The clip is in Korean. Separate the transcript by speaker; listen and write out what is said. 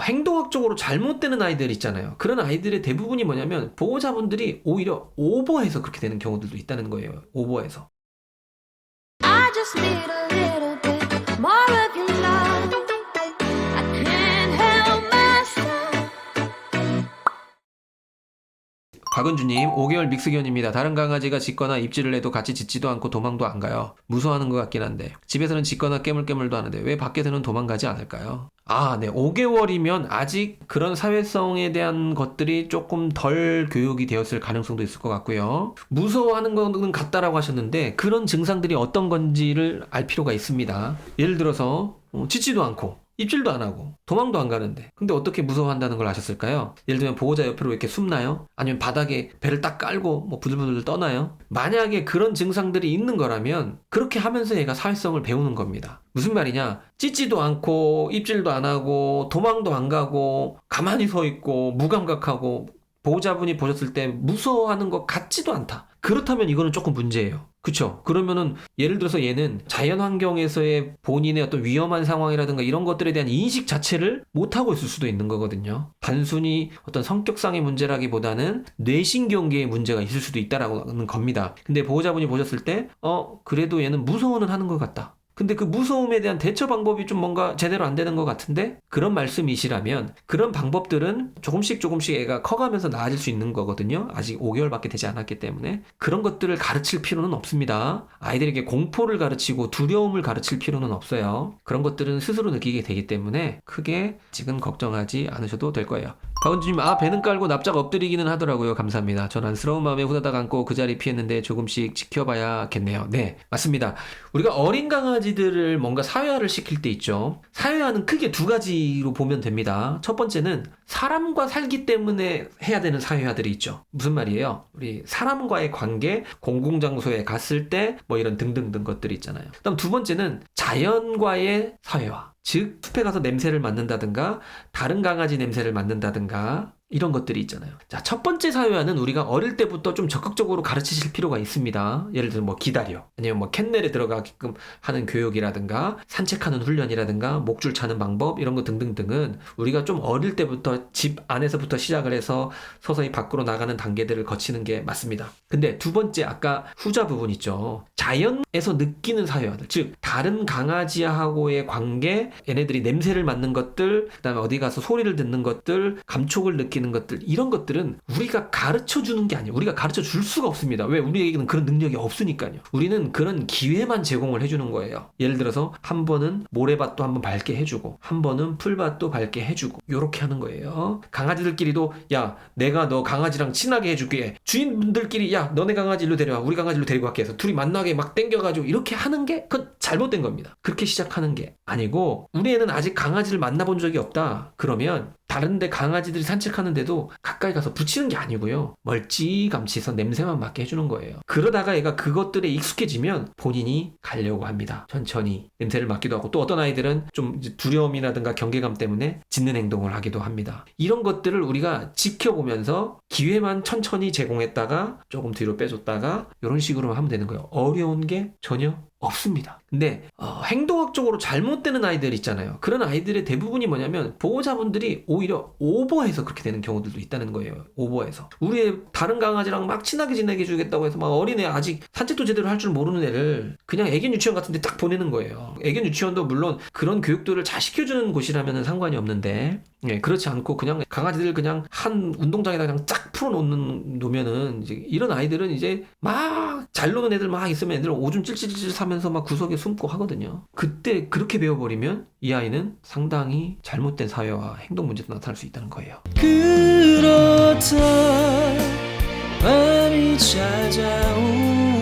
Speaker 1: 행동학적으로 잘못되는 아이들 있잖아요. 그런 아이들의 대부분이 뭐냐면 보호자분들이 오히려 오버해서 그렇게 되는 경우들도 있다는 거예요. 오버해서.
Speaker 2: I just need a little bit more of your love. I can't help myself.
Speaker 1: 박은주님, 5개월 믹스견입니다. 다른 강아지가 짖거나 입질을 해도 같이 짖지도 않고 도망도 안 가요. 무서워하는 것 같긴 한데 집에서는 짖거나 깨물깨물도 하는데 왜 밖에서는 도망가지 않을까요? 아, 네. 5개월이면 아직 그런 사회성에 대한 것들이 조금 덜 교육이 되었을 가능성도 있을 것 같고요. 무서워하는 거는 같다라고 하셨는데 그런 증상들이 어떤 건지를 알 필요가 있습니다. 예를 들어서 짖지도 않고 입질도 안 하고 도망도 안 가는데 근데 어떻게 무서워한다는 걸 아셨을까요? 예를 들면 보호자 옆으로 이렇게 숨나요? 아니면 바닥에 배를 딱 깔고 뭐 부들부들 떠나요? 만약에 그런 증상들이 있는 거라면 그렇게 하면서 얘가 사회성을 배우는 겁니다. 무슨 말이냐? 짖지도 않고 입질도 안 하고 도망도 안 가고 가만히 서 있고 무감각하고 보호자분이 보셨을 때 무서워하는 것 같지도 않다. 그렇다면 이거는 조금 문제예요. 그쵸? 그러면은 예를 들어서 얘는 자연 환경에서의 본인의 어떤 위험한 상황이라든가 이런 것들에 대한 인식 자체를 못하고 있을 수도 있는 거거든요. 단순히 어떤 성격상의 문제라기보다는 뇌신경계의 문제가 있을 수도 있다라는 겁니다. 근데 보호자분이 보셨을 때 그래도 얘는 무서워는 하는 것 같다. 근데 그 무서움에 대한 대처 방법이 좀 뭔가 제대로 안 되는 것 같은데 그런 말씀이시라면 그런 방법들은 조금씩 애가 커가면서 나아질 수 있는 거거든요. 아직 5개월밖에 되지 않았기 때문에 그런 것들을 가르칠 필요는 없습니다. 아이들에게 공포를 가르치고 두려움을 가르칠 필요는 없어요. 그런 것들은 스스로 느끼게 되기 때문에 크게 지금 걱정하지 않으셔도 될 거예요. 박은주님, 배는 깔고 납작 엎드리기는 하더라고요. 감사합니다. 전 안쓰러운 마음에 후다닥 안고 그 자리 피했는데 조금씩 지켜봐야겠네요. 네, 맞습니다. 우리가 어린 강아지들을 뭔가 사회화를 시킬 때 있죠. 사회화는 크게 두 가지로 보면 됩니다. 첫 번째는 사람과 살기 때문에 해야 되는 사회화들이 있죠. 무슨 말이에요? 우리 사람과의 관계, 공공장소에 갔을 때 뭐 이런 등등등 것들이 있잖아요. 그다음 두 번째는 자연과의 사회화. 즉 숲에 가서 냄새를 맡는다든가 다른 강아지 냄새를 맡는다든가 이런 것들이 있잖아요. 자, 첫 번째 사회화는 우리가 어릴 때부터 좀 적극적으로 가르치실 필요가 있습니다. 예를 들어 뭐 기다려 아니면 뭐 캔넬에 들어가게끔 하는 교육이라든가 산책하는 훈련이라든가 목줄 차는 방법 이런 거 등등등은 우리가 좀 어릴 때부터 집 안에서부터 시작을 해서 서서히 밖으로 나가는 단계들을 거치는 게 맞습니다. 근데 두 번째 아까 후자 부분 있죠. 자연에서 느끼는 사회화들, 즉 다른 강아지하고의 관계, 얘네들이 냄새를 맡는 것들, 그다음에 어디 가서 소리를 듣는 것들, 감촉을 느끼는 것들, 이런 것들은 우리가 가르쳐 주는 게 아니에요. 우리가 가르쳐 줄 수가 없습니다. 왜? 우리에게는 그런 능력이 없으니까요. 우리는 그런 기회만 제공을 해주는 거예요. 예를 들어서 한 번은 모래밭도 한번 밟게 해주고 한 번은 풀밭도 밟게 해주고 요렇게 하는 거예요. 강아지들끼리도 야 내가 너 강아지랑 친하게 해줄게. 주인분들끼리 야 너네 강아지 일로 데려와. 우리 강아지 일로 데리고 갈게 해서 둘이 만나게 막 땡겨가지고 이렇게 하는 게 그건 잘못된 겁니다. 그렇게 시작하는 게 아니고 우리 애는 아직 강아지를 만나본 적이 없다. 그러면 다른데 강아지들이 산책하는데도 가까이 가서 붙이는 게 아니고요. 멀찌감치 해서 냄새만 맡게 해주는 거예요. 그러다가 얘가 그것들에 익숙해지면 본인이 가려고 합니다. 천천히 냄새를 맡기도 하고 또 어떤 아이들은 좀 이제 두려움이라든가 경계감 때문에 짖는 행동을 하기도 합니다. 이런 것들을 우리가 지켜보면서 기회만 천천히 제공했다가 조금 뒤로 빼줬다가 이런 식으로 하면 되는 거예요. 어려운 게 전혀 없습니다. 근데 행동학적으로 잘못되는 아이들 있잖아요. 그런 아이들의 대부분이 뭐냐면 보호자분들이 오히려 오버해서 그렇게 되는 경우들도 있다는 거예요. 오버해서 우리 다른 강아지랑 막 친하게 지내게 해주겠다고 해서 막 어린애 아직 산책도 제대로 할 줄 모르는 애를 그냥 애견 유치원 같은 데 딱 보내는 거예요. 애견 유치원도 물론 그런 교육들을 잘 시켜주는 곳이라면 상관이 없는데 그렇지 않고 그냥 강아지들 그냥 한 운동장에다 그냥 쫙 풀어놓으면은 이제 이런 아이들은 이제 막 잘 노는 애들 막 있으면 애들 오줌 찔찔찔 사면서 막 구석에 숨고 하거든요. 그때 그렇게 배워버리면 이 아이는 상당히 잘못된 사회와 행동 문제도 나타날 수 있다는 거예요.
Speaker 3: 그렇다 밤이 찾아오